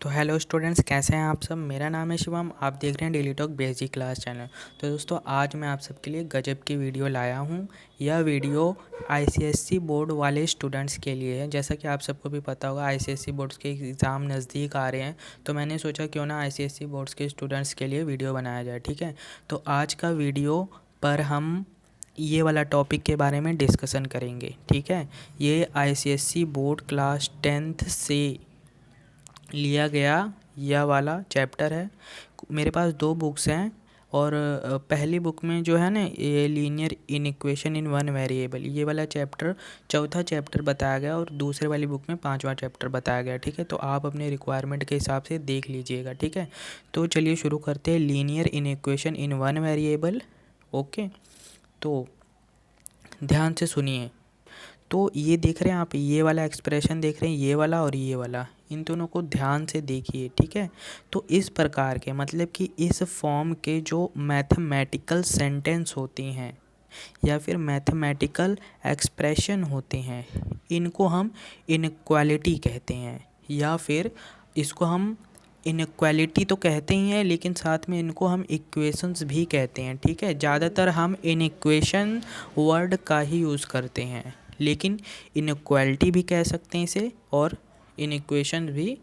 तो hello students, कैसे हैं आप सब। मेरा नाम है शिवम, आप देख रहे हैं daily talk basic class channel. तो दोस्तों, आज मैं आप सबके लिए गजब की वीडियो लाया हूं। यह वीडियो आईसीएसई बोर्ड वाले स्टूडेंट्स के लिए है। जैसा कि आप सबको भी पता होगा, आईसीएसई बोर्ड्स के एग्ज़ाम नज़दीक आ रहे हैं, तो मैंने सोचा क्यों ना आईसीएसई बोर्ड्स के स्टूडेंट्स के लिए वीडियो बनाया जाए। ठीक है, तो आज का वीडियो पर हम ये वाला टॉपिक के बारे में डिस्कशन करेंगे। ठीक है, ये आईसीएसई बोर्ड क्लास 10th से लिया गया यह वाला चैप्टर है। मेरे पास दो बुक्स हैं और पहली बुक में जो है ना, ये linear inequation in one variable, ये वाला चैप्टर चौथा चैप्टर बताया गया और दूसरे वाली बुक में पांचवा चैप्टर बताया गया। ठीक है, तो आप अपने रिक्वायरमेंट के हिसाब से देख लीजिएगा। ठीक है, तो चलिए शुरू करते हैं। Linear inequation in one variable. Okay, तो ध्यान से सुनिए। तो ये देख रहे हैं आप, ये वाला एक्सप्रेशन देख रहे हैं, ये वाला और ये वाला, इन दोनों को ध्यान से देखिए। ठीक है, तो इस प्रकार के मतलब कि इस फॉर्म के जो मैथमेटिकल सेंटेंस होती हैं या फिर मैथमेटिकल एक्सप्रेशन होते हैं, इनको हम इनक्वालिटी कहते हैं, या फिर इसको हम इनक्वालिटी तो कहते ही हैं, लेकिन साथ में इनको हम इक्वेशंस भी कहते हैं। ठीक है, ज़्यादातर हम इनइक्वेशन वर्ड का ही यूज़ करते हैं, लेकिन इनक्वालिटी भी कह सकते हैं इसे और इनइक्वेशन भी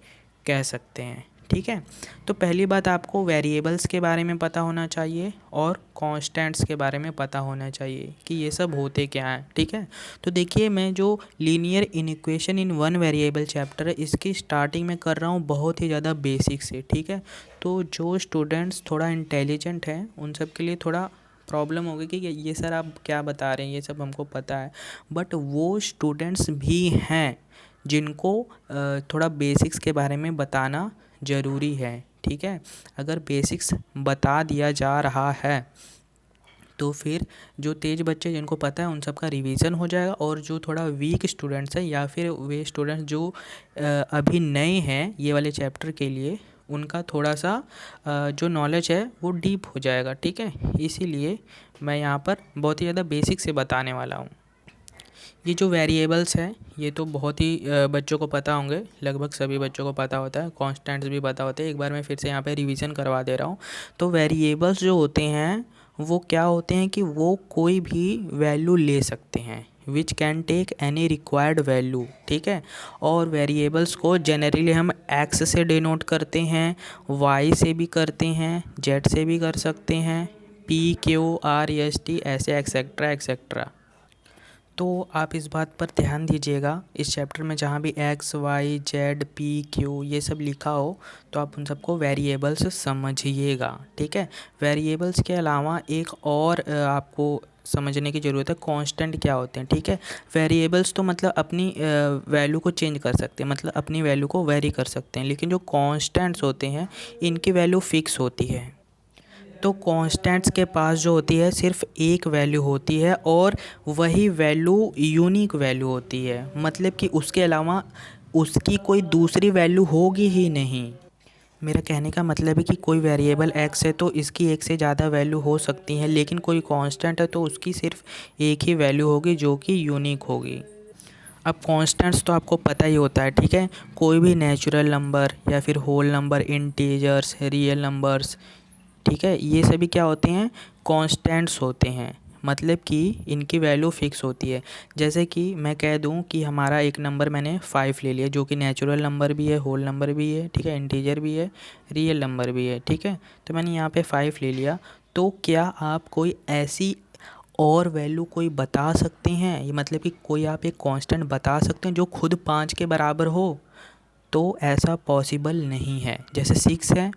कह सकते हैं। ठीक है, तो पहली बात, आपको वेरिएबल्स के बारे में पता होना चाहिए और कांस्टेंट्स के बारे में पता होना चाहिए कि ये सब होते क्या हैं। ठीक है, तो देखिए, मैं जो linear inequation in one variable chapter है, इसकी स्टार्टिंग में कर रहा हूँ बहुत ही ज़्यादा बेसिक से। ठीक है, तो जो स्टूडेंट्स थोड़ा इंटेलिजेंट हैं उन सब के लिए थोड़ा प्रॉब्लम होगी कि ये सर आप क्या बता रहे हैं, ये सब हमको पता है। बट वो स्टूडेंट्स भी हैं जिनको थोड़ा बेसिक्स के बारे में बताना ज़रूरी है। ठीक है, अगर बेसिक्स बता दिया जा रहा है तो फिर जो तेज़ बच्चे जिनको पता है उन सब का रिवीजन हो जाएगा, और जो थोड़ा वीक स्टूडेंट्स हैं या फिर वे स्टूडेंट्स जो अभी नए हैं ये वाले चैप्टर के लिए, उनका थोड़ा सा जो नॉलेज है वो डीप हो जाएगा। ठीक है, इसीलिए मैं यहाँ पर बहुत ही ज़्यादा बेसिक से बताने वाला हूँ। ये जो वेरिएबल्स हैं ये तो बहुत ही बच्चों को पता होंगे, लगभग सभी बच्चों को पता होता है, कांस्टेंट्स भी पता होते हैं। एक बार मैं फिर से यहाँ पे रिवीजन करवा दे रहा हूँ। तो वेरिएबल्स जो होते हैं वो क्या होते हैं कि वो कोई भी वैल्यू ले सकते हैं, which can take any required value. ठीक है, और वेरिएबल्स को जनरली हम एक्स से डिनोट करते हैं, वाई से भी करते हैं, जेड से भी कर सकते हैं, P Q R S T, ऐसे एक्सेट्रा एक्सेट्रा। तो आप इस बात पर ध्यान दीजिएगा, इस चैप्टर में जहाँ भी X Y Z P Q ये सब लिखा हो तो आप उन सबको वेरिएबल्स समझिएगा। ठीक है, वेरिएबल्स के अलावा एक और आपको समझने की ज़रूरत है, कांस्टेंट क्या होते हैं। ठीक है, वेरिएबल्स तो मतलब अपनी वैल्यू को चेंज कर सकते हैं, मतलब अपनी वैल्यू को वेरी कर सकते हैं, लेकिन जो कांस्टेंट्स होते हैं इनकी वैल्यू फिक्स होती है। तो कांस्टेंट्स के पास जो होती है सिर्फ एक वैल्यू होती है, और वही वैल्यू यूनिक वैल्यू होती है, मतलब कि उसके अलावा उसकी कोई दूसरी वैल्यू होगी ही नहीं। मेरा कहने का मतलब है कि कोई वेरिएबल एक्स है तो इसकी एक से ज़्यादा वैल्यू हो सकती है, लेकिन कोई कांस्टेंट है तो उसकी सिर्फ एक ही वैल्यू होगी जो कि यूनिक होगी। अब कांस्टेंट्स तो आपको पता ही होता है। ठीक है, कोई भी नेचुरल नंबर या फिर whole number, integers, real numbers, ठीक है, ये सभी क्या होते हैं, कांस्टेंट्स होते हैं, मतलब कि इनकी वैल्यू फिक्स होती है। जैसे कि मैं कह दूं कि हमारा एक नंबर मैंने 5 ले लिया, जो कि नेचुरल नंबर भी है, होल नंबर भी है, ठीक है, इंटीजर भी है, रियल नंबर भी है। ठीक है, तो मैंने यहाँ पे 5 ले लिया। तो क्या आप कोई ऐसी और वैल्यू कोई बता सकते हैं, ये मतलब कि कोई आप एक कांस्टेंट बता सकते हैं जो खुद 5 के बराबर हो? तो ऐसा पॉसिबल नहीं है। जैसे 6 है,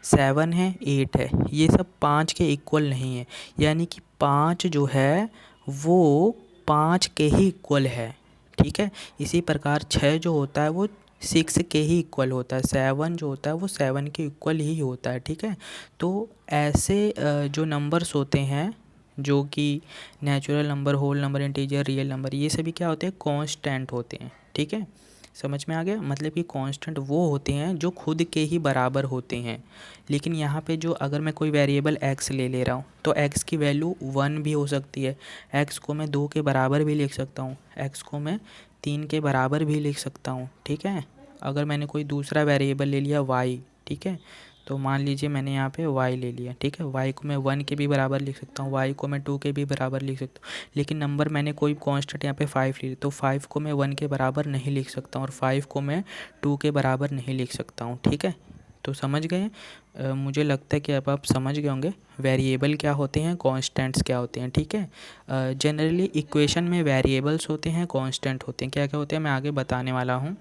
7 है, 8 है, ये सब 5 के इक्वल नहीं है, यानी कि 5 जो है वो 5 के ही इक्वल है। ठीक है, इसी प्रकार 6 जो होता है वो 6 के ही इक्वल होता है, 7 जो होता है वो 7 के इक्वल ही होता है। ठीक है, तो ऐसे जो नंबर्स होते हैं जो कि natural number, whole number, integer, real number, ये सभी क्या होते हैं, कांस्टेंट होते हैं। ठीक है, समझ में आ गया, मतलब कि कांस्टेंट वो होते हैं जो खुद के ही बराबर होते हैं। लेकिन यहाँ पे जो अगर मैं कोई वेरिएबल x ले रहा हूँ तो x की वैल्यू 1 भी हो सकती है, x को मैं 2 के बराबर भी लिख सकता हूँ, x को मैं 3 के बराबर भी लिख सकता हूँ। ठीक है, अगर मैंने कोई दूसरा वेरिएबल ले लिया y, ठीक है, तो मान लीजिए मैंने यहाँ पे y ले लिया, ठीक है, y को मैं 1 के भी बराबर लिख सकता हूँ, y को मैं 2 के भी बराबर लिख सकता हूँ, लेकिन नंबर मैंने कोई कांस्टेंट यहाँ पे 5 ले लिया, तो 5 को मैं 1 के बराबर नहीं लिख सकता हूँ और 5 को मैं 2 के बराबर नहीं लिख सकता हूँ, ठीक है। तो समझ गए? मुझे लगता है कि अब आप समझ गए होंगे वेरिएबल क्या होते हैं, कांस्टेंट्स क्या होते हैं, ठीक है। जनरली इक्वेशन में वेरिएबल्स होते हैं, कांस्टेंट होते हैं, क्या क्या होते हैं मैं आगे बताने वाला हूँ।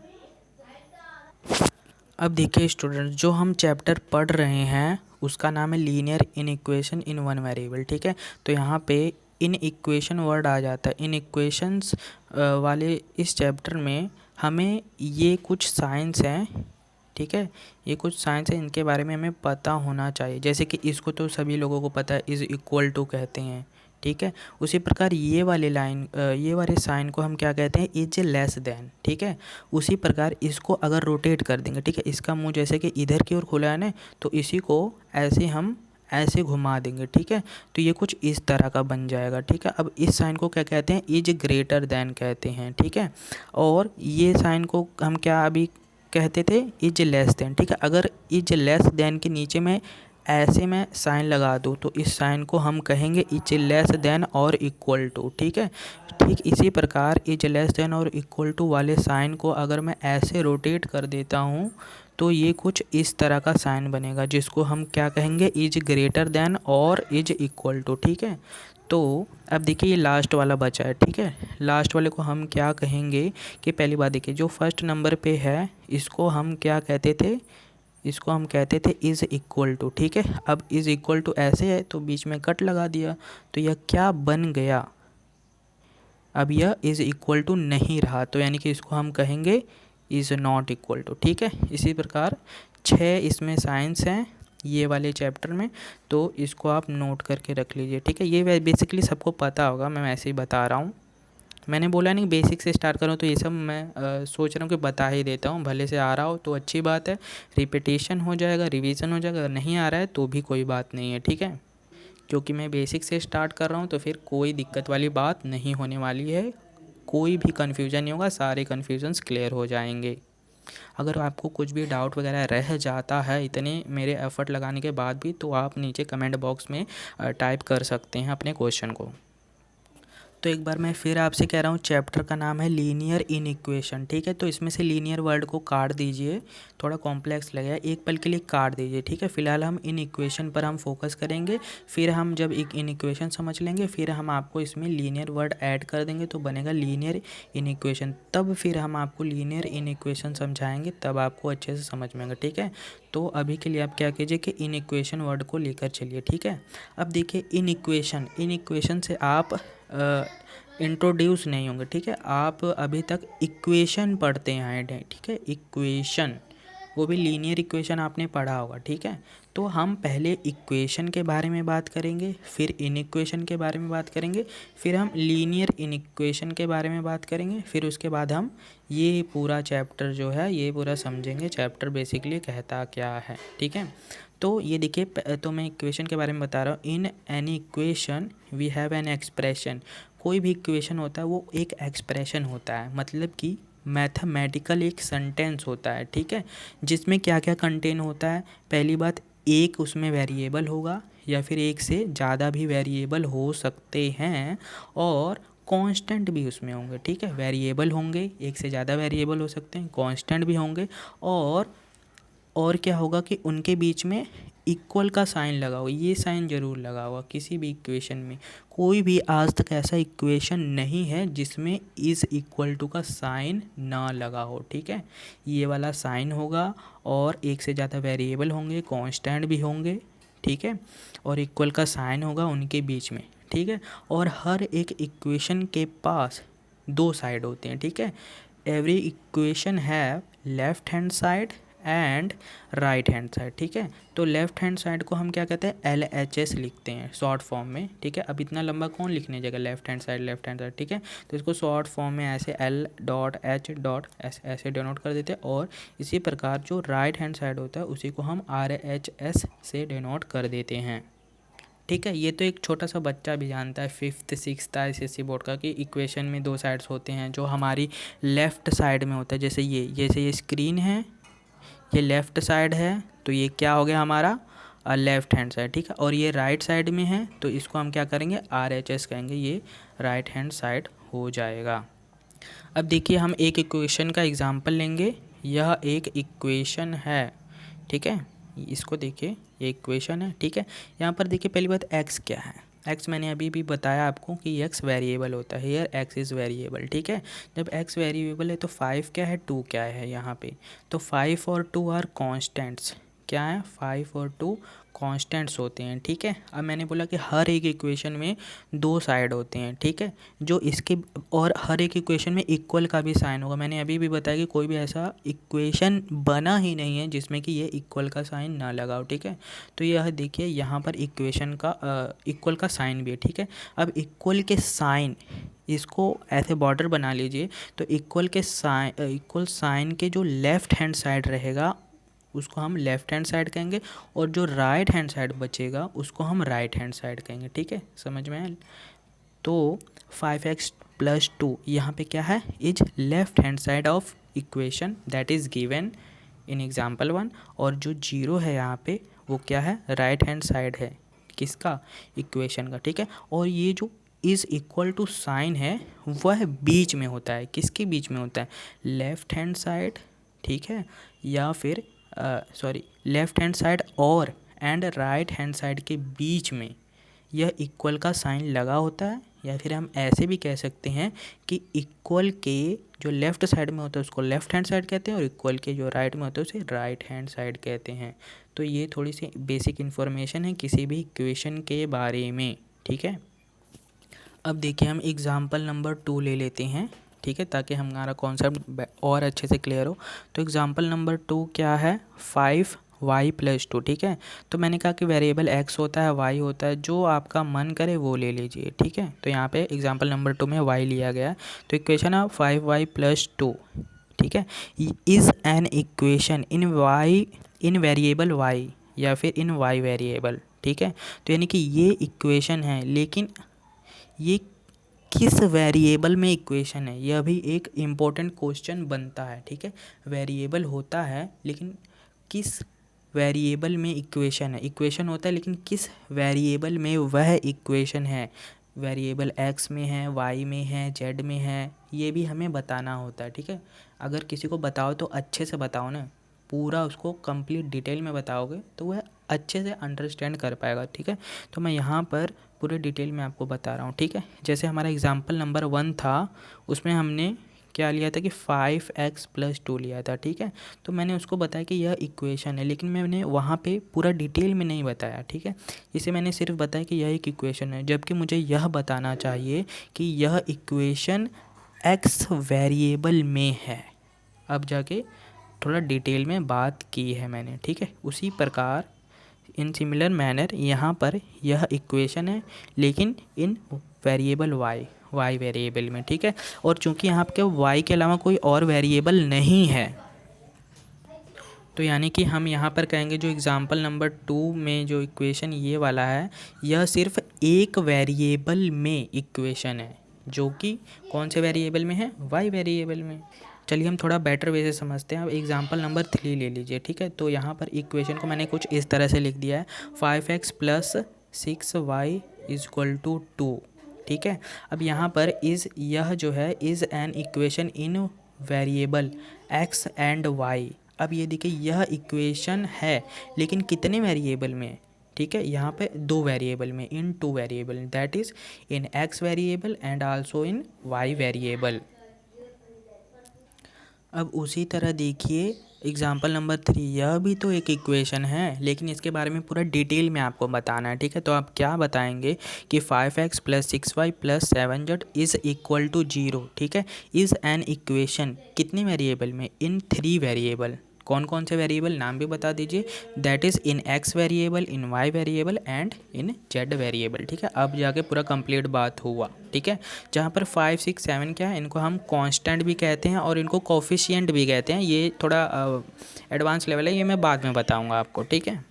अब देखिए स्टूडेंट, जो हम चैप्टर पढ़ रहे हैं उसका नाम है linear inequation in one variable, ठीक है। तो यहाँ पे इन इक्वेशन वर्ड आ जाता है। इन इक्वेशंस वाले इस चैप्टर में हमें ये कुछ साइंस हैं, ठीक है, ये कुछ साइंस है, इनके बारे में हमें पता होना चाहिए। जैसे कि इसको तो सभी लोगों को पता है, इज़ इक्वल टू कहते हैं, ठीक है। उसी प्रकार ये वाले ये वाले साइन को हम क्या कहते हैं, इज लेस देन, ठीक है। उसी प्रकार इसको अगर रोटेट कर देंगे, ठीक है, इसका मुंह जैसे कि इधर की ओर खुला है ना, तो इसी को ऐसे हम ऐसे घुमा देंगे, ठीक है, तो ये कुछ इस तरह का बन जाएगा, ठीक है। अब इस साइन को क्या कहते हैं, इज ग्रेटर देन कहते हैं, ठीक है। और ये साइन को हम क्या अभी कहते थे, इज लेस देन, ठीक है। अगर इज लेस देन के नीचे में ऐसे मैं साइन लगा दूँ तो इस साइन को हम कहेंगे इज लेस देन और इक्वल टू, ठीक है। ठीक इसी प्रकार इज लेस देन और इक्वल टू वाले साइन को अगर मैं ऐसे रोटेट कर देता हूँ तो ये कुछ इस तरह का साइन बनेगा, जिसको हम क्या कहेंगे, इज ग्रेटर देन और इज इक्वल टू, ठीक है। तो अब देखिए ये लास्ट वाला बचा है, ठीक है। लास्ट वाले को हम क्या कहेंगे कि पहली बात देखिए, जो फर्स्ट नंबर पे है इसको हम क्या कहते थे, इसको हम कहते थे इज़ इक्वल टू, ठीक है। अब इज़ इक्वल टू ऐसे है तो बीच में कट लगा दिया, तो यह क्या बन गया, अब यह इज़ इक्वल टू नहीं रहा, तो यानी कि इसको हम कहेंगे इज़ नॉट इक्वल टू, ठीक है। इसी प्रकार 6 इसमें साइंस हैं ये वाले चैप्टर में, तो इसको आप नोट करके रख लीजिए, ठीक है। ये बेसिकली सबको पता होगा, मैं वैसे ही बता रहा हूँ। मैंने बोला नहीं बेसिक से स्टार्ट करूँ, तो ये सब मैं सोच रहा हूँ कि बता ही देता हूँ, भले से आ रहा हो तो अच्छी बात है, रिपीटेशन हो जाएगा, रिवीजन हो जाएगा, अगर नहीं आ रहा है तो भी कोई बात नहीं है, ठीक है। क्योंकि मैं बेसिक से स्टार्ट कर रहा हूँ तो फिर कोई दिक्कत वाली बात नहीं होने वाली है, कोई भी कन्फ्यूज़न नहीं होगा, सारे कन्फ्यूजन्स क्लियर हो जाएंगे। अगर आपको कुछ भी डाउट वगैरह रह जाता है इतने मेरे एफ़र्ट लगाने के बाद भी, तो आप नीचे कमेंट बॉक्स में टाइप कर सकते हैं अपने क्वेश्चन को। तो एक बार मैं फिर आपसे कह रहा हूँ, चैप्टर का नाम है लीनियर इनइक्वेशन, ठीक है। तो इसमें से लीनियर वर्ड को काट दीजिए, थोड़ा कॉम्प्लेक्स लगेगा, एक पल के लिए काट दीजिए, ठीक है। फिलहाल हम इन इक्वेशन पर हम फोकस करेंगे, फिर हम जब एक इन इक्वेशन समझ लेंगे फिर हम आपको इसमें लीनियर वर्ड ऐड कर देंगे तो बनेगा लीनियर इनइक्वेशन, तब फिर हम आपको लीनियर इनइक्वेशन समझाएंगे, तब आपको अच्छे से समझ में आएगा, ठीक है। तो अभी के लिए आप क्या कीजिए कि इन इक्वेशन वर्ड को लेकर चलिए, ठीक है। अब देखिए इन इक्वेशन से आप इंट्रोड्यूस नहीं होंगे, ठीक है। आप अभी तक इक्वेशन पढ़ते आए हैं, ठीक है, इक्वेशन, वो भी लीनियर इक्वेशन आपने पढ़ा होगा, ठीक है। तो हम पहले इक्वेशन के बारे में बात करेंगे, फिर इनइक्वेशन के बारे में बात करेंगे, फिर हम लीनियर इनइक्वेशन के बारे में बात करेंगे, फिर उसके बाद हम ये पूरा चैप्टर जो है ये पूरा समझेंगे, चैप्टर बेसिकली कहता क्या है, ठीक है। तो ये देखिए, तो मैं इक्वेशन के बारे में बता रहा हूँ। In any equation we have an expression, कोई भी इक्वेशन होता है वो एक एक्सप्रेशन होता है, मतलब कि मैथमेटिकल एक सेंटेंस होता है, ठीक है, जिसमें क्या क्या कंटेन होता है। पहली बात, एक उसमें वेरिएबल होगा या फिर एक से ज़्यादा भी वेरिएबल हो सकते हैं, और कांस्टेंट भी उसमें होंगे, ठीक है। वेरिएबल होंगे, एक से ज़्यादा वेरिएबल हो सकते हैं, कांस्टेंट भी होंगे, और क्या होगा कि उनके बीच में इक्वल का साइन लगा होगा, ये साइन ज़रूर लगा होगा किसी भी इक्वेशन में। कोई भी आज तक ऐसा इक्वेशन नहीं है जिसमें इज़ इक्वल टू का साइन ना लगा हो, ठीक है। ये वाला साइन होगा और एक से ज़्यादा वेरिएबल होंगे, कांस्टेंट भी होंगे, ठीक है, और इक्वल का साइन होगा उनके बीच में, ठीक है। और हर एक इक्वेशन के पास दो साइड होते हैं, ठीक है। Every equation have left hand side and right hand side, ठीक है। तो लेफ्ट हैंड साइड को हम क्या कहते हैं, LHS लिखते हैं शॉर्ट फॉर्म में, ठीक है। अब इतना लंबा कौन लिखने जाएगा, लेफ्ट हैंड साइड, ठीक है। तो इसको शॉर्ट फॉर्म में ऐसे L.H.S ऐसे डिनोट कर देते हैं, और इसी प्रकार जो राइट हैंड साइड होता है उसी को हम RHS से डिनोट कर देते हैं, ठीक है। ये तो एक छोटा सा बच्चा भी जानता है, फिफ्थ सिक्स्थ आईसीएसई बोर्ड का, कि इक्वेशन में दो साइड्स होते हैं। जो हमारी लेफ़्ट साइड में होता है, जैसे ये स्क्रीन है, ये लेफ़्ट साइड है, तो ये क्या हो गया हमारा लेफ़्ट हैंड साइड, ठीक है। और ये राइट साइड में है, तो इसको हम क्या करेंगे, RHS कहेंगे, ये राइट हैंड साइड हो जाएगा। अब देखिए हम एक इक्वेशन का एग्जांपल लेंगे। यह एक इक्वेशन है, ठीक है। इसको देखिए, ये इक्वेशन है, ठीक है। यहाँ पर देखिए पहली बात x क्या है। x मैंने अभी भी बताया आपको कि x वेरिएबल होता है। हियर x इज़ वेरिएबल, ठीक है। जब x वेरिएबल है तो 5 क्या है, 2 क्या है यहाँ पे, तो 5 और 2 आर कॉन्स्टेंट्स। क्या है, 5 और 2 कॉन्स्टेंट्स होते हैं, ठीक है। अब मैंने बोला कि हर एक इक्वेशन में दो साइड होते हैं, ठीक है। जो इसके और हर एक इक्वेशन में इक्वल का भी साइन होगा। मैंने अभी भी बताया कि कोई भी ऐसा इक्वेशन बना ही नहीं है जिसमें कि ये इक्वल का साइन ना लगाओ, ठीक है। तो यह देखिए यहाँ पर इक्वेशन का इक्वल का साइन भी है, ठीक है। अब इक्वल के साइन, इसको ऐसे बॉर्डर बना लीजिए, तो इक्वल साइन के जो लेफ़्ट हैंड साइड रहेगा उसको हम लेफ़्ट हैंड साइड कहेंगे, और जो राइट हैंड साइड बचेगा उसको हम राइट हैंड साइड कहेंगे, ठीक है। समझ में आया। तो 5x + 2 यहाँ पे क्या है, is left hand side of equation that is given in example 1, और जो 0 है यहाँ पे वो क्या है, राइट हैंड साइड है, किसका, इक्वेशन का, ठीक है। और ये जो इज़ इक्वल टू साइन है वह बीच में होता है, किसके बीच में होता है, लेफ़्ट हैंड साइड, ठीक है, या फिर लेफ़्ट हैंड साइड और एंड राइट हैंड साइड के बीच में यह इक्वल का साइन लगा होता है। या फिर हम ऐसे भी कह सकते हैं कि इक्वल के जो लेफ़्ट साइड में होता है उसको लेफ़्ट हैंड साइड कहते हैं, और इक्वल के जो राइट में होता है उसे राइट हैंड साइड कहते हैं। तो ये थोड़ी सी बेसिक इन्फॉर्मेशन है किसी भी इक्वेशन के बारे में, ठीक है। अब देखिए हम एग्ज़ाम्पल नंबर 2 ले लेते हैं, ठीक है, ताकि हमारा कॉन्सेप्ट और अच्छे से क्लियर हो। तो एग्ज़ाम्पल नंबर 2 क्या है, 5y + 2, ठीक है। तो मैंने कहा कि वेरिएबल x होता है, y होता है, जो आपका मन करे वो ले लीजिए, ठीक है। तो यहाँ पे एग्ज़ाम्पल नंबर 2 में y लिया गया है। तो इक्वेशन है 5y + 2, ठीक है। Is an equation in variable y, या फिर इन y वेरिएबल, ठीक है। तो यानी कि ये इक्वेशन है, लेकिन ये किस वेरिएबल में इक्वेशन है, यह भी एक इम्पोर्टेंट क्वेश्चन बनता है, ठीक है। वेरिएबल होता है लेकिन किस वेरिएबल में इक्वेशन है, इक्वेशन होता है लेकिन किस वेरिएबल में वह इक्वेशन है, वेरिएबल x में है, y में है, z में है, ये भी हमें बताना होता है, ठीक है। अगर किसी को बताओ तो अच्छे से बताओ ना, पूरा उसको कंप्लीट डिटेल में बताओगे तो वह अच्छे से अंडरस्टैंड कर पाएगा, ठीक है। तो मैं यहाँ पर पूरे डिटेल में आपको बता रहा हूँ, ठीक है। जैसे हमारा एग्जाम्पल नंबर 1 था, उसमें हमने क्या लिया था कि 5x + 2 लिया था, ठीक है। तो मैंने उसको बताया कि यह इक्वेशन है, लेकिन मैंने वहाँ पे पूरा डिटेल में नहीं बताया, ठीक है। इसे मैंने सिर्फ बताया कि यह एक इक्वेशन है, जबकि मुझे यह बताना चाहिए कि यह इक्वेशन x वेरिएबल में है। अब जाके थोड़ा डिटेल में बात की है मैंने, ठीक है। उसी प्रकार इन सिमिलर मैनर यहाँ पर यह इक्वेशन है लेकिन इन वेरिएबल y वेरिएबल में, ठीक है। और चूंकि यहाँ पे y के अलावा कोई और वेरिएबल नहीं है, तो यानी कि हम यहाँ पर कहेंगे जो एग्ज़ाम्पल नंबर 2 में जो इक्वेशन ये वाला है, यह सिर्फ एक वेरिएबल में इक्वेशन है, जो कि कौन से वेरिएबल में है, y वेरिएबल में। चलिए हम थोड़ा बेटर वे से समझते हैं। अब एग्ज़ाम्पल नंबर 3 ले लीजिए, ठीक है। तो यहाँ पर इक्वेशन को मैंने कुछ इस तरह से लिख दिया है, 5x + 6y = 2, ठीक है। अब यहाँ पर यह जो है is an equation in variable x and y। अब ये देखिए यह इक्वेशन है लेकिन कितने वेरिएबल में, ठीक है। यहाँ पे 2 वेरिएबल में, इन 2 variable, that is in x variable and also in y variable. अब उसी तरह देखिए एग्ज़ाम्पल नंबर 3, यह भी तो एक इक्वेशन है लेकिन इसके बारे में पूरा डिटेल में आपको बताना है, ठीक है। तो आप क्या बताएंगे कि 5x + 6y + 7z = 0, ठीक है। इज़ एन इक्वेशन कितने वेरिएबल में, इन 3 वेरिएबल। कौन कौन से वेरिएबल नाम भी बता दीजिए, that is in x variable, in y variable and in z variable, ठीक है। अब जाके पूरा कंप्लीट बात हुआ, ठीक है। जहाँ पर 5, 6, 7 क्या है, इनको हम कांस्टेंट भी कहते हैं और इनको कोफिशिएंट भी कहते हैं। ये थोड़ा एडवांस लेवल है, ये मैं बाद में बताऊँगा आपको, ठीक है।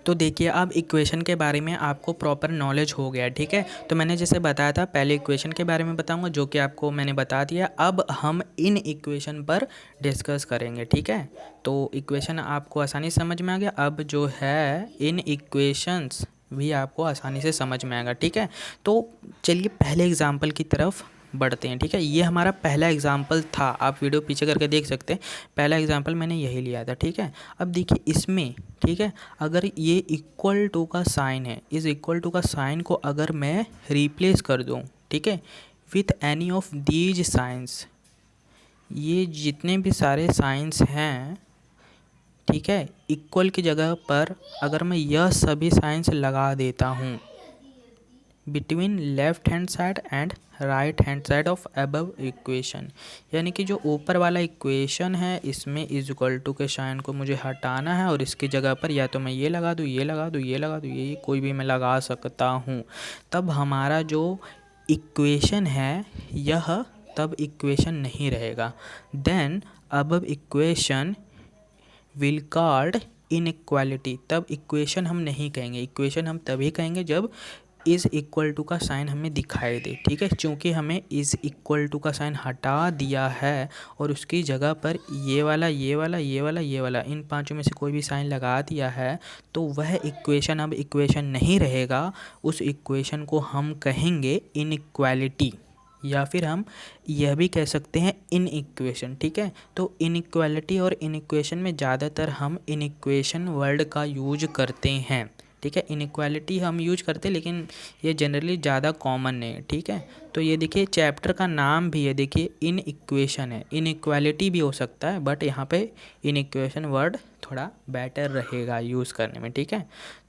तो देखिए अब इक्वेशन के बारे में आपको प्रॉपर नॉलेज हो गया, ठीक है। तो मैंने जैसे बताया था पहले इक्वेशन के बारे में बताऊंगा, जो कि आपको मैंने बता दिया। अब हम इन इक्वेशन पर डिस्कस करेंगे, ठीक है। तो इक्वेशन आपको आसानी से समझ में आ गया। अब जो है इन इक्वेशंस भी आपको आसानी से समझ में आएगा, ठीक है। तो चलिए पहले एग्जाम्पल की तरफ बढ़ते हैं, ठीक है। ये हमारा पहला एग्जाम्पल था, आप वीडियो पीछे करके देख सकते हैं। पहला एग्जाम्पल मैंने यही लिया था, ठीक है। अब देखिए इसमें, ठीक है, अगर ये इक्वल टू का साइन है, इस इक्वल टू का साइन को अगर मैं रिप्लेस कर दूं, ठीक है, with any of these signs, ये जितने भी सारे साइंस हैं, ठीक है, इक्वल की जगह पर अगर मैं यह सभी साइंस लगा देता हूँ between left hand side and right hand side of above equation, यानी कि जो ऊपर वाला इक्वेशन है इसमें इज इक्वल टू के साइन को मुझे हटाना है और इसकी जगह पर या तो मैं ये लगा दूँ, ये लगा दूँ, ये लगा दूँ, ये कोई भी मैं लगा सकता हूँ। तब हमारा जो इक्वेशन है यह तब इक्वेशन नहीं रहेगा। Then above equation will called inequality. तब इक्वेशन हम नहीं कहेंगे, इक्वेशन हम तभी कहेंगे जब इज़ इक्वल टू का साइन हमें दिखाई दे, ठीक है। चूँकि हमें इज़ इक्वल टू का साइन हटा दिया है और उसकी जगह पर ये वाला, ये वाला, ये वाला, ये वाला, इन पांचों में से कोई भी साइन लगा दिया है, तो वह इक्वेशन अब इक्वेशन नहीं रहेगा। उस इक्वेशन को हम कहेंगे इनइक्वालिटी, या फिर हम यह भी कह सकते हैं इन इक्वेशन, ठीक है। तो इनइक्वालिटी और इनइक्वेशन में ज़्यादातर हम इनइक्वेशन वर्ड का यूज करते हैं, ठीक है। इनइक्वालिटी हम यूज करते हैं लेकिन ये जनरली ज़्यादा कॉमन नहीं है, ठीक है। तो ये देखिए चैप्टर का नाम भी है, देखिए इन इक्वेशन है, इनइक्वालिटी भी हो सकता है बट यहाँ पे इनइक्वेशन वर्ड थोड़ा बेटर रहेगा यूज़ करने में, ठीक है।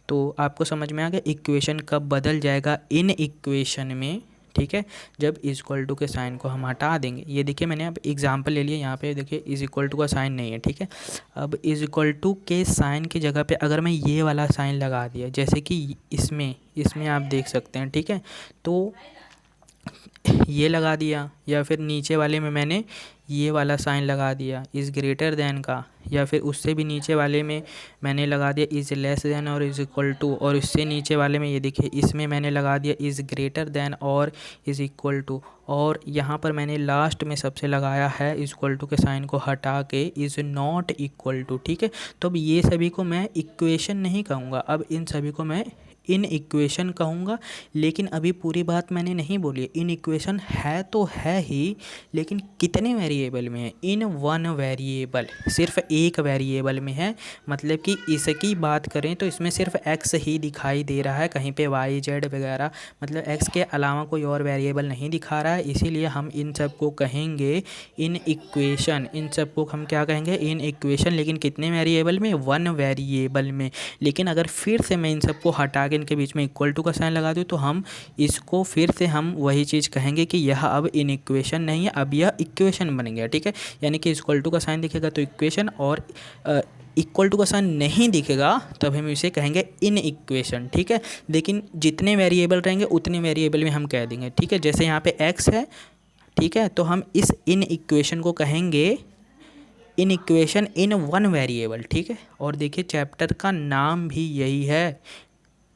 तो आपको समझ में आ गया इक्वेशन कब बदल जाएगा इन इक्वेशन में, ठीक है, जब इज इक्वल टू के साइन को हम हटा देंगे। ये देखिए मैंने अब एग्जांपल ले लिया, यहाँ पे देखिए इज इक्वल टू का साइन नहीं है, ठीक है। अब इज इक्वल टू के साइन की जगह पे अगर मैं ये वाला साइन लगा दिया, जैसे कि इसमें आप देख सकते हैं, ठीक है। तो ये लगा दिया, या फिर नीचे वाले में मैंने ये वाला साइन लगा दिया इज़ ग्रेटर देन का, या फिर उससे भी नीचे वाले में मैंने लगा दिया इज़ लेस देन और इज़ इक्वल टू, और इससे नीचे वाले में ये देखिए इसमें मैंने लगा दिया इज़ ग्रेटर देन और इज़ इक्वल टू, और यहाँ पर मैंने लास्ट में सबसे लगाया है इज़ इक्वल टू के साइन को हटा के इज़ नॉट इक्वल टू, ठीक है। तो अब ये सभी को मैं इक्वेशन नहीं कहूँगा, अब इन सभी को मैं इन इक्वेशन कहूँगा। लेकिन अभी पूरी बात मैंने नहीं बोली, इन इक्वेशन है तो है ही, लेकिन कितने वेरिएबल में है, इन वन वेरिएबल, सिर्फ एक वेरिएबल में है। मतलब कि इसकी बात करें तो इसमें सिर्फ एक्स ही दिखाई दे रहा है, कहीं पे वाई जेड वगैरह, मतलब एक्स के अलावा कोई और वेरिएबल नहीं दिखा रहा है, इसीलिए हम इन सब को कहेंगे इन इक्वेशन। इन सब को हम क्या कहेंगे, इन इक्वेशन। लेकिन कितने वेरिएबल में, वन वेरिएबल में। लेकिन अगर फिर से मैं इन सबको हटा के इनके बीच में इक्वल टू का साइन लगा दूँ तो हम इसको फिर से हम वही चीज़ कहेंगे कि यह अब इन इक्वेशन नहीं है, अब यह इक्वेशन बन गया, ठीक है। यानी कि इक्वल टू का साइन दिखेगा तो इक्वेशन, और इक्वल टू का साइन नहीं दिखेगा तब हम इसे कहेंगे इन इक्वेशन, ठीक है। लेकिन जितने वेरिएबल रहेंगे उतने वेरिएबल में हम कह देंगे, ठीक है। जैसे यहाँ पे एक्स है, ठीक है, तो हम इस इन इक्वेशन को कहेंगे in equation in one variable, ठीक है। और देखिए चैप्टर का नाम भी यही है,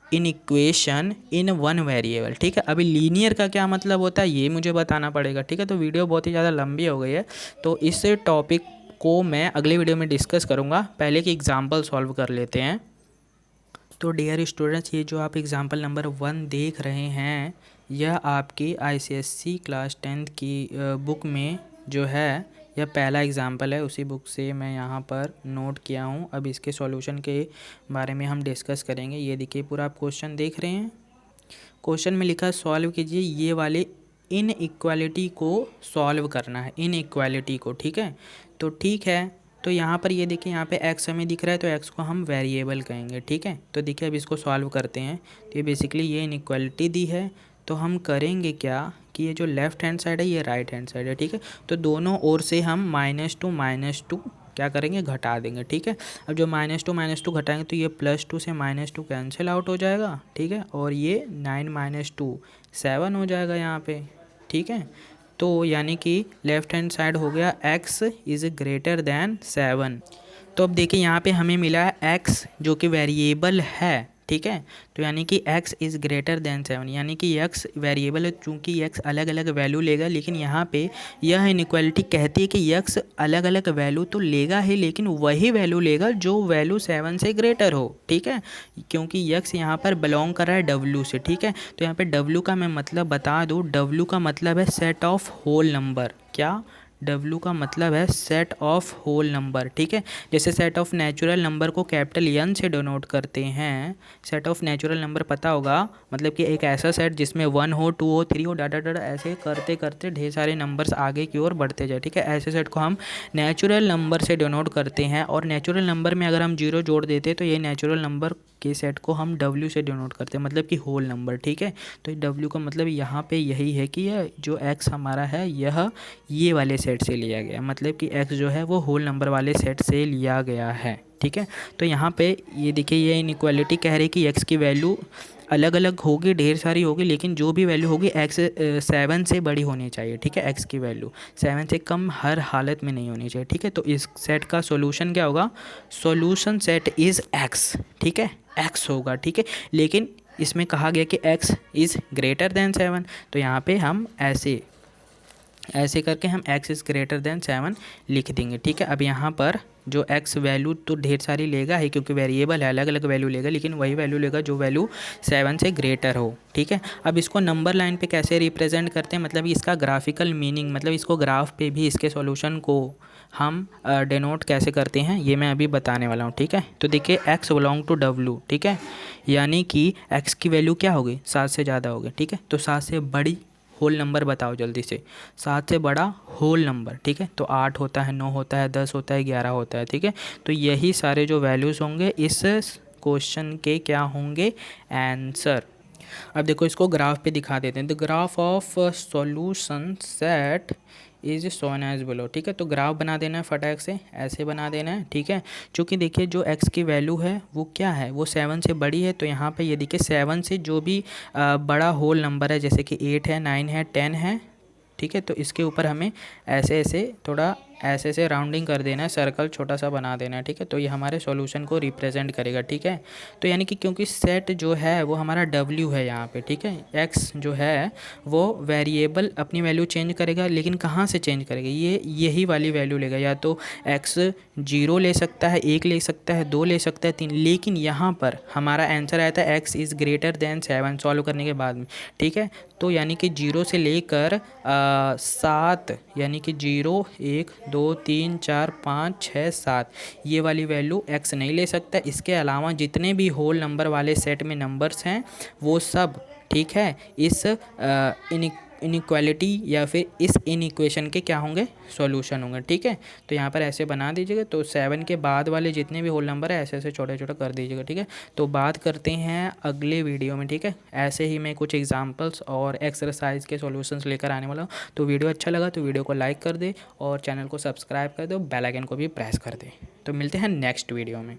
in equation in one variable, ठीक है। अभी लीनियर का क्या मतलब होता है ये मुझे बताना पड़ेगा, ठीक है। तो वीडियो बहुत ही ज़्यादा लंबी हो गई है, तो इस टॉपिक को मैं अगले वीडियो में डिस्कस करूँगा। पहले की एग्जांपल सॉल्व कर लेते हैं। तो डियर स्टूडेंट्स, ये जो आप एग्जांपल नंबर 1 देख रहे हैं, यह आपकी ICSE क्लास 10th की बुक में जो है यह पहला एग्जाम्पल है, उसी बुक से मैं यहाँ पर नोट किया हूँ। अब इसके सॉल्यूशन के बारे में हम डिस्कस करेंगे। ये देखिए पूरा आप क्वेश्चन देख रहे हैं, क्वेश्चन में लिखा है सॉल्व कीजिए ये वाले इन इक्वालिटी को सॉल्व करना है, इन इक्वालिटी को, ठीक है। तो ठीक है, तो यहाँ पर ये देखिए यहाँ पे x हमें दिख रहा है, तो x को हम वेरिएबल कहेंगे, ठीक है। तो देखिए अब इसको सॉल्व करते हैं, तो ये बेसिकली ये इनइक्वालिटी दी है। तो हम करेंगे क्या कि ये जो लेफ़्ट हैंड साइड है ये राइट हैंड साइड है, ठीक है। तो दोनों ओर से हम -2 क्या करेंगे, घटा देंगे, ठीक है। अब जो -2 घटाएंगे तो ये +2 से -2 कैंसिल आउट हो जाएगा, ठीक है। और ये 9 - 2 7 हो जाएगा यहाँ पे, ठीक है। तो यानी कि लेफ़्ट हैंड साइड हो गया x इज़ ग्रेटर दैन 7। तो अब देखिए यहाँ पे हमें मिला है x जो कि वेरिएबल है, ठीक है। तो यानी कि x इज़ ग्रेटर देन 7, यानी कि x वेरिएबल है, चूँकि x अलग अलग वैल्यू लेगा, लेकिन यहाँ पे यह इनइक्वालिटी कहती है कि x अलग अलग वैल्यू तो लेगा ही, लेकिन वही वैल्यू लेगा जो वैल्यू 7 से ग्रेटर हो, ठीक है। क्योंकि x यहाँ पर बिलोंग कर रहा है w से, ठीक है। तो यहाँ पे w का मैं मतलब बता दूँ, w का मतलब है सेट ऑफ होल नंबर। क्या? W का मतलब है सेट ऑफ होल नंबर, ठीक है। जैसे सेट ऑफ नेचुरल नंबर को कैपिटल N से डिनोट करते हैं। सेट ऑफ नेचुरल नंबर पता होगा, मतलब कि एक ऐसा सेट जिसमें 1 हो, 2 हो, 3 हो, डाटा डाटा ऐसे करते करते ढेर सारे नंबर्स आगे की ओर बढ़ते जाए, ठीक है। ऐसे सेट को हम नेचुरल नंबर से डिनोट करते हैं। और नेचुरल नंबर में अगर हम 0 जोड़ देते हैं तो ये नेचुरल नंबर के सेट को हम W से डिनोट करते हैं, मतलब कि होल नंबर, ठीक है। तो W का मतलब यहाँ पे यही है कि यह जो x हमारा है यह ये वाले सेट से लिया गया, मतलब कि x जो है वो होल नंबर वाले सेट से लिया गया है, ठीक है। तो यहाँ पे ये देखिए, ये इनइक्वालिटी कह रही है कि x की वैल्यू अलग अलग होगी, ढेर सारी होगी, लेकिन जो भी वैल्यू होगी x 7 से बड़ी होनी चाहिए, ठीक है। x की वैल्यू 7 से कम हर हालत में नहीं होनी चाहिए, ठीक है। तो इस सेट का सॉल्यूशन क्या होगा? सॉल्यूशन सेट इज़ x, ठीक है, x होगा, ठीक है। लेकिन इसमें कहा गया कि x इज़ ग्रेटर देन 7, तो यहाँ पे हम ऐसे करके हम x इज़ ग्रेटर देन 7 लिख देंगे, ठीक है। अब यहाँ पर जो x वैल्यू तो ढेर सारी लेगा ही, क्योंकि वेरिएबल है, अलग अलग वैल्यू लेगा, लेकिन वही वैल्यू लेगा जो वैल्यू 7 से ग्रेटर हो, ठीक है। अब इसको नंबर लाइन पे कैसे रिप्रेजेंट करते हैं, मतलब इसका ग्राफिकल मीनिंग, मतलब इसको ग्राफ पे भी इसके सॉल्यूशन को हम डिनोट कैसे करते हैं ये मैं अभी बताने वाला हूँ, ठीक है। तो देखिए x बिलोंग टू w, ठीक है, यानी कि x की वैल्यू क्या होगी? 7 से ज़्यादा होगी, ठीक है। तो 7 से बड़ी होल नंबर बताओ जल्दी से, 7 से बड़ा होल नंबर, ठीक है। तो 8 होता है, 9 होता है, 10 होता है, 11 होता है, ठीक है। तो यही सारे जो वैल्यूज़ होंगे इस क्वेश्चन के क्या होंगे? आंसर। अब देखो इसको ग्राफ पे दिखा देते हैं। The graph of solution set is shown as below, ठीक है। तो ग्राफ बना देना है फटाक से, ऐसे बना देना है, ठीक है। चूँकि देखिए जो x की वैल्यू है वो क्या है? वो 7 से बड़ी है, तो यहाँ पे ये देखिए 7 से जो भी बड़ा होल नंबर है, जैसे कि 8 है, 9 है, 10 है, ठीक है। तो इसके ऊपर हमें ऐसे ऐसे थोड़ा ऐसे ऐसे राउंडिंग कर देना है, सर्कल छोटा सा बना देना है, ठीक है। तो ये हमारे सॉल्यूशन को रिप्रेजेंट करेगा, ठीक है। तो यानी कि क्योंकि सेट जो है वो हमारा W है यहाँ पे, ठीक है। x जो है वो वेरिएबल अपनी वैल्यू चेंज करेगा, लेकिन कहाँ से चेंज करेगा? ये यही वाली वैल्यू लेगा, या तो x 0 ले सकता है, 1 ले सकता है, 2 ले सकता है, 3, लेकिन यहाँ पर हमारा आंसर आया था x is greater than 7 solve करने के बाद में, ठीक है। तो यानी कि 0 से लेकर 7, यानी कि 0, 1, 2, 3, 4, 5, 6, 7 ये वाली वैल्यू x नहीं ले सकता। इसके अलावा जितने भी होल नंबर वाले सेट में नंबर्स हैं वो सब, ठीक है, इस इनइक्वालिटी या फिर इस इनइक्वेशन के क्या होंगे? सॉल्यूशन होंगे, ठीक है। तो यहाँ पर ऐसे बना दीजिएगा। तो 7 के बाद वाले जितने भी होल नंबर है ऐसे ऐसे छोटे छोटे कर दीजिएगा, ठीक है। तो बात करते हैं अगले वीडियो में, ठीक है। ऐसे ही मैं कुछ एग्जांपल्स और एक्सरसाइज के सॉल्यूशंस लेकर आने वाला हूँ। तो वीडियो अच्छा लगा तो वीडियो को लाइक कर दे और चैनल को सब्सक्राइब कर दो, बेल आइकन को भी प्रेस कर दे। तो मिलते हैं नेक्स्ट वीडियो में।